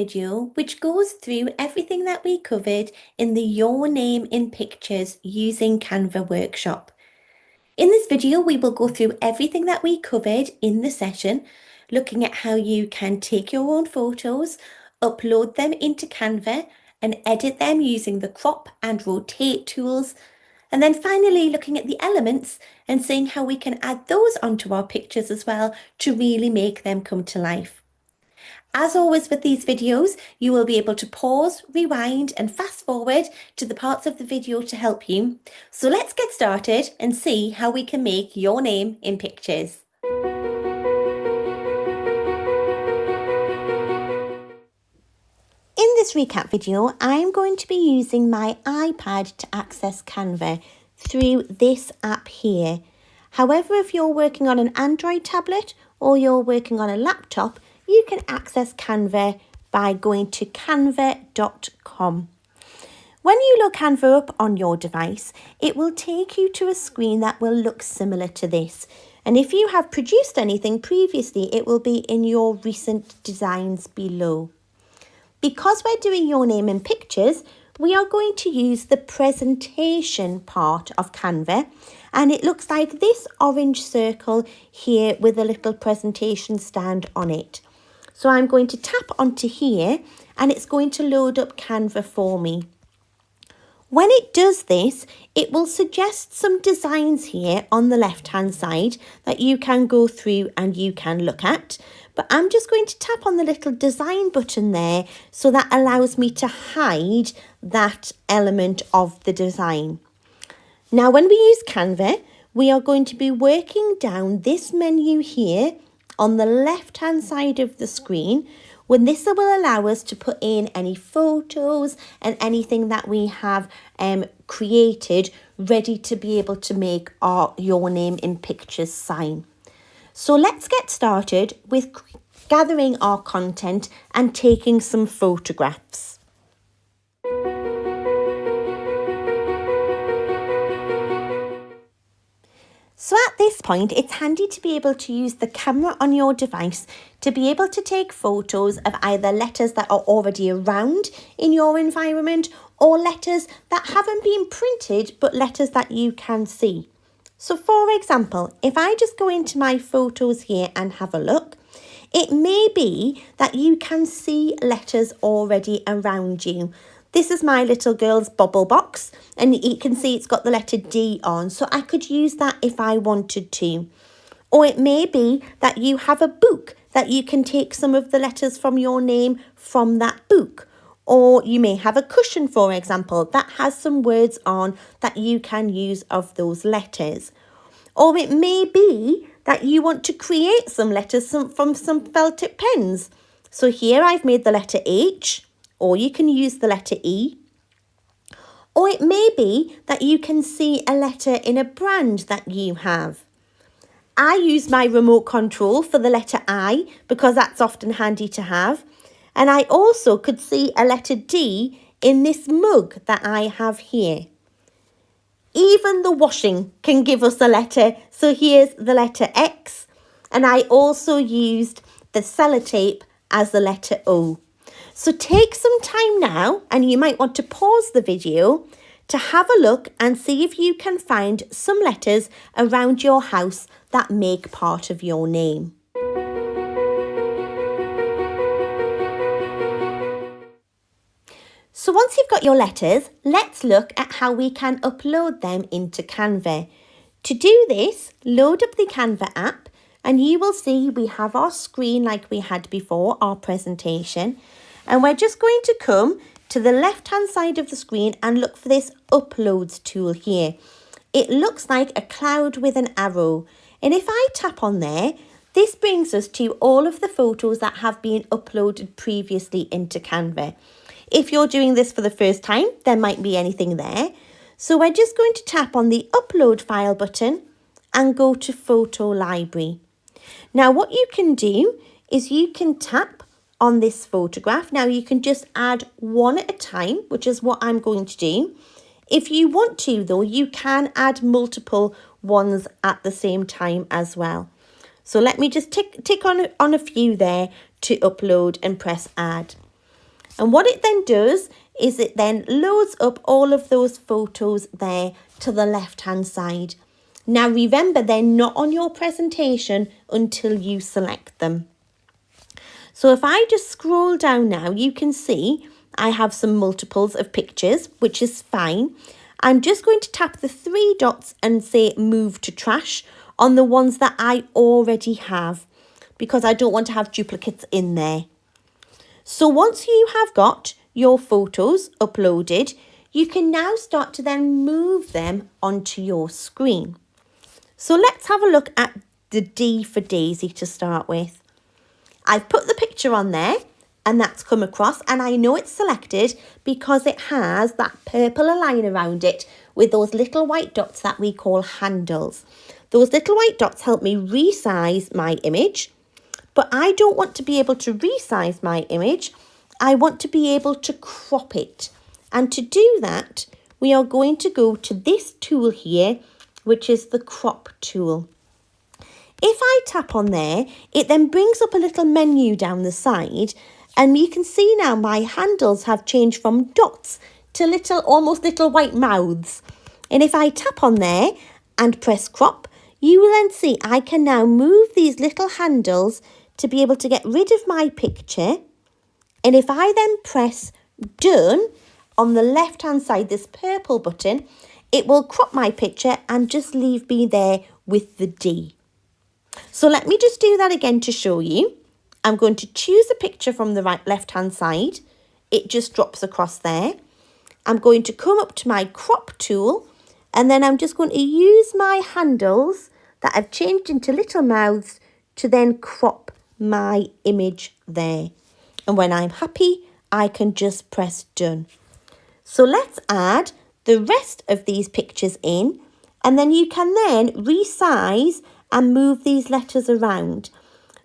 video which goes through everything that we covered in the Your Name in Pictures using Canva workshop. In this video, we will go through everything that we covered in the session, looking at how you can take your own photos, upload them into Canva and edit them using the crop and rotate tools. And then finally looking at the elements and seeing how we can add those onto our pictures as well to really make them come to life. As always with these videos, you will be able to pause, rewind and fast forward to the parts of the video to help you. So let's get started and see how we can make your name in pictures. In this recap video, I'm going to be using my iPad to access Canva through this app here. However, if you're working on an Android tablet or you're working on a laptop, you can access Canva by going to canva.com. When you look Canva up on your device, it will take you to a screen that will look similar to this. And if you have produced anything previously, it will be in your recent designs below. Because we're doing your name in pictures, we are going to use the presentation part of Canva. And it looks like this orange circle here with a little presentation stand on it. So I'm going to tap onto here and it's going to load up Canva for me. When it does this, it will suggest some designs here on the left-hand side that you can go through and you can look at. But I'm just going to tap on the little design button there so that allows me to hide that element of the design. Now, when we use Canva, we are going to be working down this menu here on the left-hand side of the screen, when this will allow us to put in any photos and anything that we have created ready to be able to make our Your Name in Pictures sign. So let's get started with gathering our content and taking some photographs. So at this point, it's handy to be able to use the camera on your device to be able to take photos of either letters that are already around in your environment or letters that haven't been printed but letters that you can see. So for example, if I just go into my photos here and have a look, it may be that you can see letters already around you. This is my little girl's bubble box and you can see it's got the letter D on, so I could use that if I wanted to. Or it may be that you have a book that you can take some of the letters from your name from that book. Or you may have a cushion, for example, that has some words on that you can use of those letters. Or it may be that you want to create some letters from some felt tip pens. So here I've made the letter H, or you can use the letter E. Or it may be that you can see a letter in a brand that you have. I use my remote control for the letter I because that's often handy to have. And I also could see a letter D in this mug that I have here. Even the washing can give us a letter. So here's the letter X. And I also used the sellotape as the letter O. So take some time now, and you might want to pause the video to have a look and see if you can find some letters around your house that make part of your name. So once you've got your letters, let's look at how we can upload them into Canva. To do this, load up the Canva app and you will see we have our screen like we had before, our presentation. And we're just going to come to the left-hand side of the screen and look for this Uploads tool here. It looks like a cloud with an arrow. And if I tap on there, this brings us to all of the photos that have been uploaded previously into Canva. If you're doing this for the first time, there might be anything there. So we're just going to tap on the Upload File button and go to Photo Library. Now what you can do is you can tap on this photograph. Now you can just add one at a time, which is what I'm going to do. If you want to though, you can add multiple ones at the same time as well. So let me just tick on a few there to upload and press add. And what it then does is it then loads up all of those photos there to the left-hand side. Now remember, they're not on your presentation until you select them. So if I just scroll down now, you can see I have some multiples of pictures, which is fine. I'm just going to tap the 3 dots and say move to trash on the ones that I already have, because I don't want to have duplicates in there. So once you have got your photos uploaded, you can now start to then move them onto your screen. So let's have a look at the D for Daisy to start with. I've put the picture on there and that's come across, and I know it's selected because it has that purple line around it with those little white dots that we call handles. Those little white dots help me resize my image, but I don't want to be able to resize my image. I want to be able to crop it. And to do that, we are going to go to this tool here, which is the crop tool. If I tap on there, it then brings up a little menu down the side, and you can see now my handles have changed from dots to almost little white mouths. And if I tap on there and press crop, you will then see I can now move these little handles to be able to get rid of my picture. And if I then press done on the left hand side, this purple button, it will crop my picture and just leave me there with the D. So let me just do that again to show you. I'm going to choose a picture from the left hand side. It just drops across there. I'm going to come up to my crop tool, and then I'm just going to use my handles that I've changed into little mouths to then crop my image there. And when I'm happy, I can just press done. So let's add the rest of these pictures in, and then you can then resize and move these letters around.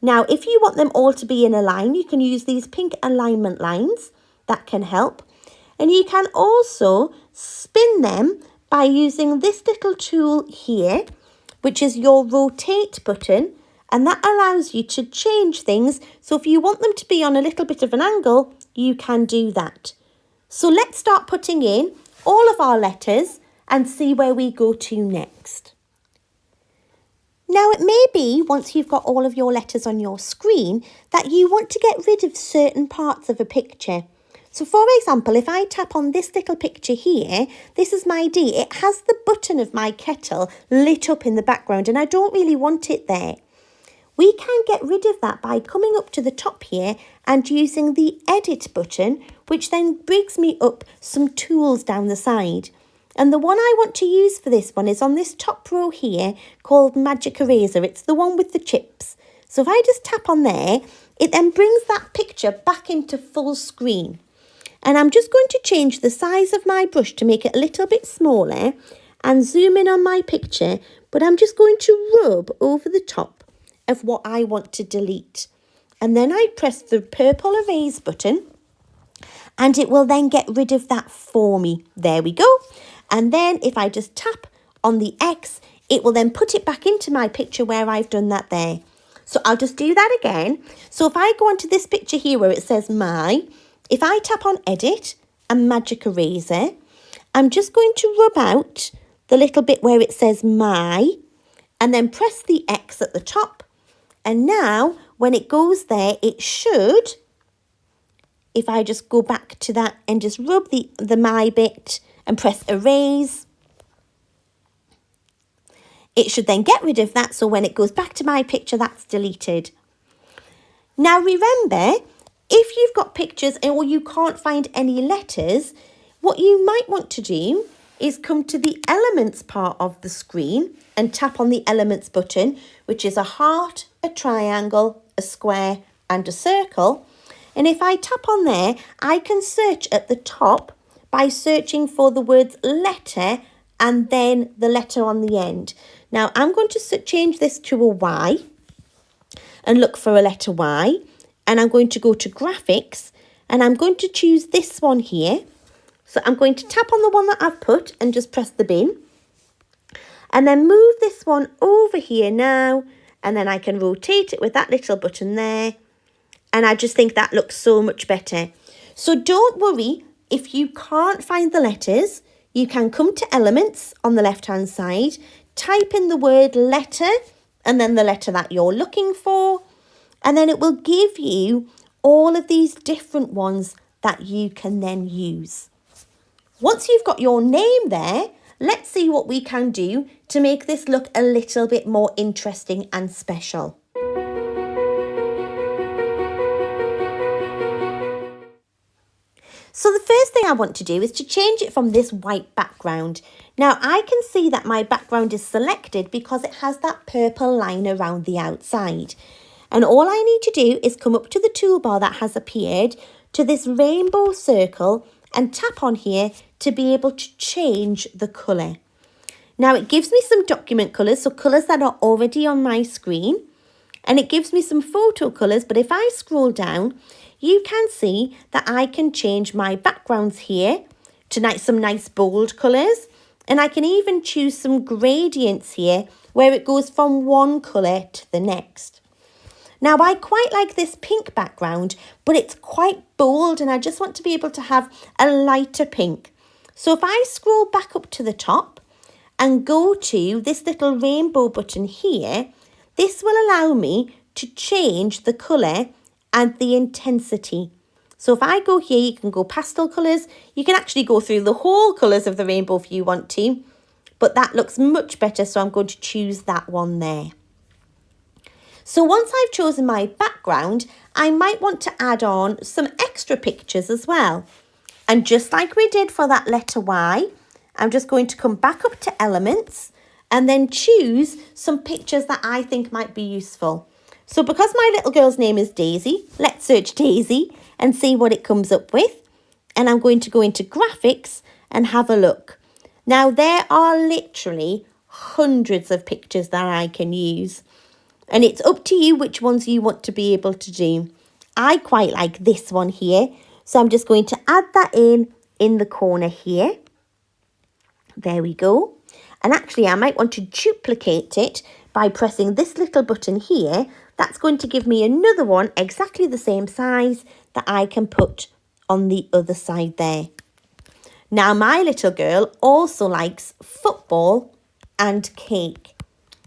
Now, if you want them all to be in a line, you can use these pink alignment lines. That can help. And you can also spin them by using this little tool here, which is your rotate button. And that allows you to change things. So if you want them to be on a little bit of an angle, you can do that. So let's start putting in all of our letters and see where we go to next. Now, it may be, once you've got all of your letters on your screen, that you want to get rid of certain parts of a picture. So, for example, if I tap on this little picture here, this is my D. It has the button of my kettle lit up in the background, and I don't really want it there. We can get rid of that by coming up to the top here and using the Edit button, which then brings me up some tools down the side. And the one I want to use for this one is on this top row here called Magic Eraser. It's the one with the chips. So if I just tap on there, it then brings that picture back into full screen. And I'm just going to change the size of my brush to make it a little bit smaller and zoom in on my picture. But I'm just going to rub over the top of what I want to delete. And then I press the purple erase button, and it will then get rid of that for me. There we go. And then if I just tap on the X, it will then put it back into my picture where I've done that there. So I'll just do that again. So if I go onto this picture here where it says my, if I tap on Edit and Magic Eraser, I'm just going to rub out the little bit where it says my, and then press the X at the top. And now when it goes there, it should, if I just go back to that and just rub the my bit and press erase, it should then get rid of that. So when it goes back to my picture, that's deleted. Now remember, if you've got pictures or you can't find any letters, what you might want to do is come to the elements part of the screen and tap on the elements button, which is a heart, a triangle, a square and a circle. And if I tap on there, I can search at the top by searching for the words letter and then the letter on the end. Now I'm going to change this to a Y and look for a letter Y. And I'm going to go to graphics and I'm going to choose this one here. So I'm going to tap on the one that I've put and just press the bin. And then move this one over here now. And then I can rotate it with that little button there. And I just think that looks so much better. So don't worry if you can't find the letters. You can come to Elements on the left-hand side, type in the word letter and then the letter that you're looking for, and then it will give you all of these different ones that you can then use. Once you've got your name there, let's see what we can do to make this look a little bit more interesting and special. So the first thing I want to do is to change it from this white background. Now I can see that my background is selected because it has that purple line around the outside. And all I need to do is come up to the toolbar that has appeared, to this rainbow circle, and tap on here to be able to change the colour. Now it gives me some document colours, so colours that are already on my screen. And it gives me some photo colours, but if I scroll down, you can see that I can change my backgrounds here to some nice bold colours. And I can even choose some gradients here where it goes from one colour to the next. Now I quite like this pink background, but it's quite bold and I just want to be able to have a lighter pink. So if I scroll back up to the top and go to this little rainbow button here, this will allow me to change the colour and the intensity. So if I go here, you can go pastel colours. You can actually go through the whole colours of the rainbow if you want to, but that looks much better, so I'm going to choose that one there. So once I've chosen my background, I might want to add on some extra pictures as well. And just like we did for that letter Y, I'm just going to come back up to Elements and then choose some pictures that I think might be useful. So because my little girl's name is Daisy, let's search Daisy and see what it comes up with. And I'm going to go into graphics and have a look. Now there are literally hundreds of pictures that I can use. And it's up to you which ones you want to be able to do. I quite like this one here. So I'm just going to add that in the corner here. There we go. And actually I might want to duplicate it by pressing this little button here. That's going to give me another one exactly the same size that I can put on the other side there. Now my little girl also likes football and cake.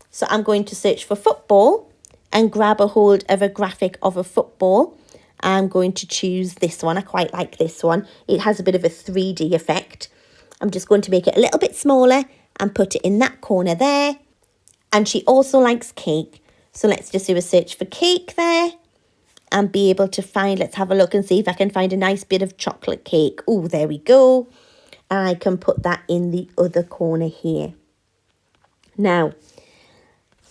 So I'm going to search for football and grab a hold of a graphic of a football. I'm going to choose this one. I quite like this one. It has a bit of a 3D effect. I'm just going to make it a little bit smaller and put it in that corner there. And she also likes cake. So let's just do a search for cake there and be able to find, let's have a look and see if I can find a nice bit of chocolate cake. Oh, there we go. And I can put that in the other corner here. Now,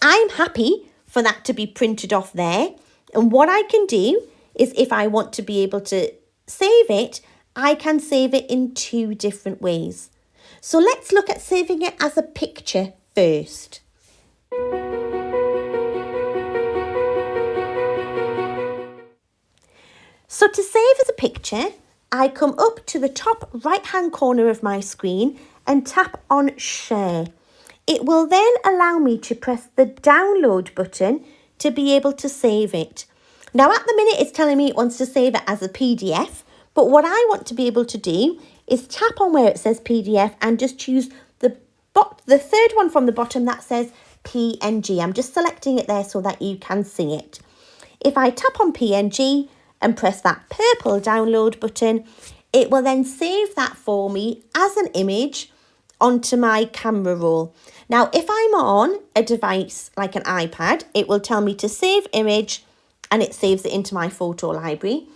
I'm happy for that to be printed off there. And what I can do is if I want to be able to save it, I can save it in two different ways. So let's look at saving it as a picture first. So to save as a picture, I come up to the top right-hand corner of my screen and tap on Share. It will then allow me to press the download button to be able to save it. Now at the minute it's telling me it wants to save it as a PDF, but what I want to be able to do is tap on where it says PDF and just choose the third one from the bottom that says PNG. I'm just selecting it there so that you can see it. If I tap on PNG and press that purple download button, it will then save that for me as an image onto my camera roll. Now, if I'm on a device like an iPad, it will tell me to save image and it saves it into my photo library.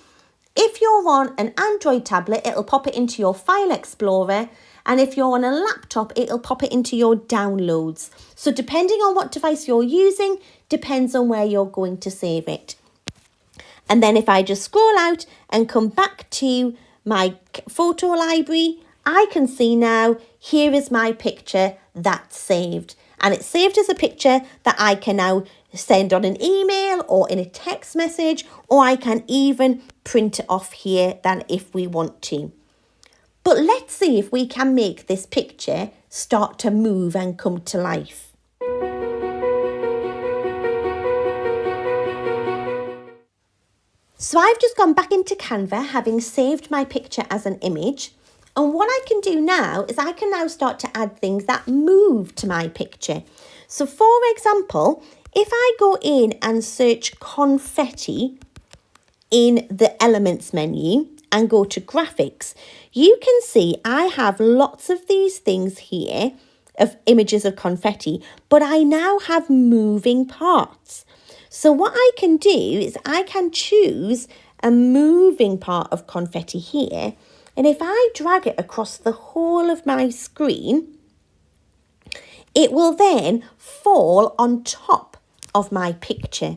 If you're on an Android tablet, it'll pop it into your file explorer. And if you're on a laptop, it'll pop it into your downloads. So depending on what device you're using, depends on where you're going to save it. And then if I just scroll out and come back to my photo library, I can see now, here is my picture that's saved. And it's saved as a picture that I can now send on an email or in a text message, or I can even print it off here then if we want to. But let's see if we can make this picture start to move and come to life. So I've just gone back into Canva, having saved my picture as an image. And what I can do now is I can now start to add things that move to my picture. So for example, if I go in and search confetti in the elements menu and go to graphics, you can see I have lots of these things here of images of confetti, but I now have moving parts. So what I can do is I can choose a moving part of confetti here, and if I drag it across the whole of my screen, it will then fall on top of my picture.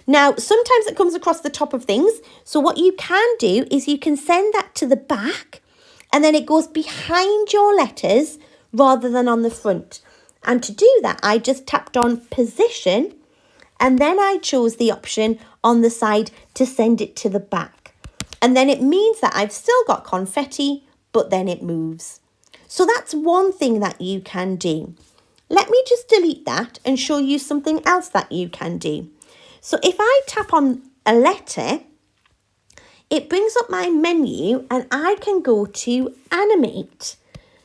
Now, sometimes it comes across the top of things. So what you can do is you can send that to the back and then it goes behind your letters rather than on the front. And to do that, I just tapped on position and then I chose the option on the side to send it to the back. And then it means that I've still got confetti, but then it moves. So that's one thing that you can do. Let me just delete that and show you something else that you can do. So if I tap on a letter, it brings up my menu and I can go to animate,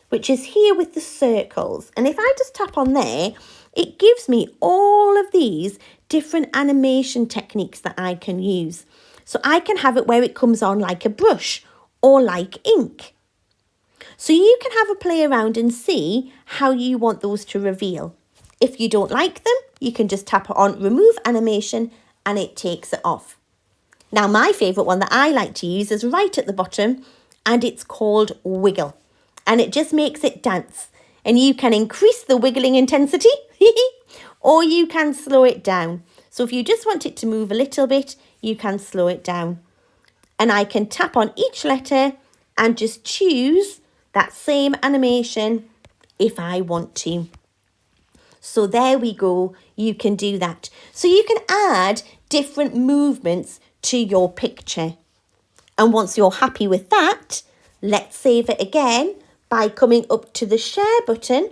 which is here with the circles. And if I just tap on there, it gives me all of these different animation techniques that I can use. So I can have it where it comes on like a brush or like ink. So you can have a play around and see how you want those to reveal. If you don't like them, you can just tap on remove animation and it takes it off. Now my favourite one that I like to use is right at the bottom and it's called wiggle. And it just makes it dance. And you can increase the wiggling intensity or you can slow it down. So if you just want it to move a little bit, you can slow it down. And I can tap on each letter and just choose that same animation if I want to. So there we go, you can do that. So you can add different movements to your picture. And once you're happy with that, let's save it again by coming up to the share button.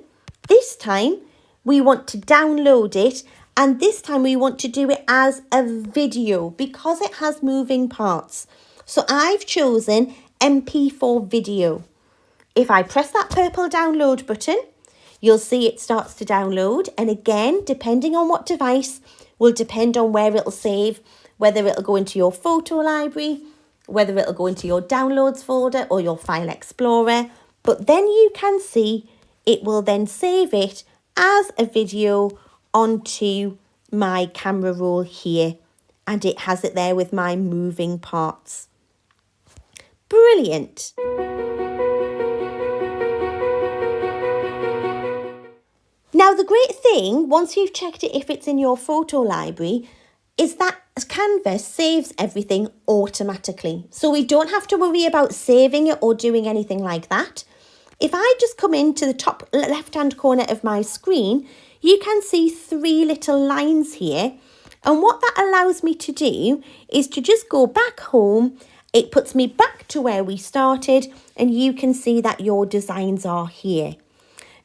This time we want to download it and this time we want to do it as a video because it has moving parts. So I've chosen MP4 video. If I press that purple download button, you'll see it starts to download. And again, depending on what device, will depend on where it'll save, whether it'll go into your photo library, whether it'll go into your downloads folder or your file explorer. But then you can see it will then save it as a video onto my camera roll here. And it has it there with my moving parts. Brilliant. Now, the great thing, once you've checked it if it's in your photo library, is that Canva saves everything automatically. So we don't have to worry about saving it or doing anything like that. If I just come into the top left-hand corner of my screen, you can see 3 little lines here. And what that allows me to do is to just go back home. It puts me back to where we started and you can see that your designs are here.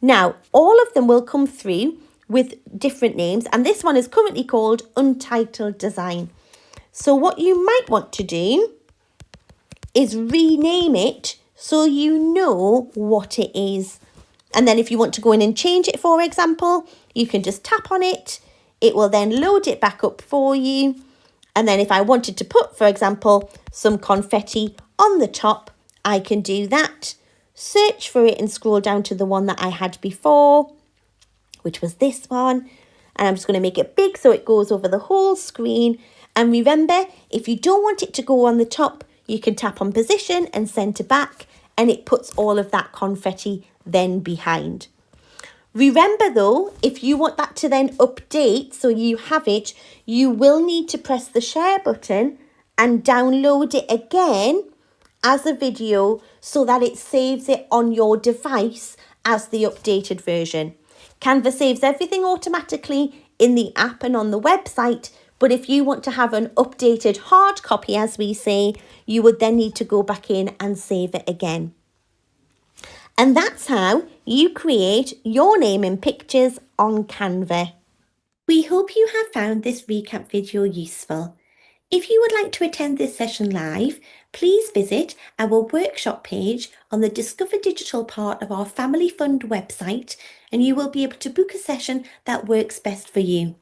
Now, all of them will come through with different names and this one is currently called Untitled Design. So what you might want to do is rename it so you know what it is. And then if you want to go in and change it, for example, you can just tap on it. It will then load it back up for you. And then if I wanted to put, for example, some confetti on the top, I can do that. Search for it and scroll down to the one that I had before, which was this one. And I'm just going to make it big so it goes over the whole screen. And remember, if you don't want it to go on the top, you can tap on position and center back and it puts all of that confetti then behind. Remember though, if you want that to then update so you have it, you will need to press the share button and download it again as a video so that it saves it on your device as the updated version. Canva saves everything automatically in the app and on the website, but if you want to have an updated hard copy, as we say, you would then need to go back in and save it again. And that's how you create your name in pictures on Canva. We hope you have found this recap video useful. If you would like to attend this session live, please visit our workshop page on the Discover Digital part of our Family Fund website, and you will be able to book a session that works best for you.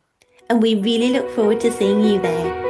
And we really look forward to seeing you there.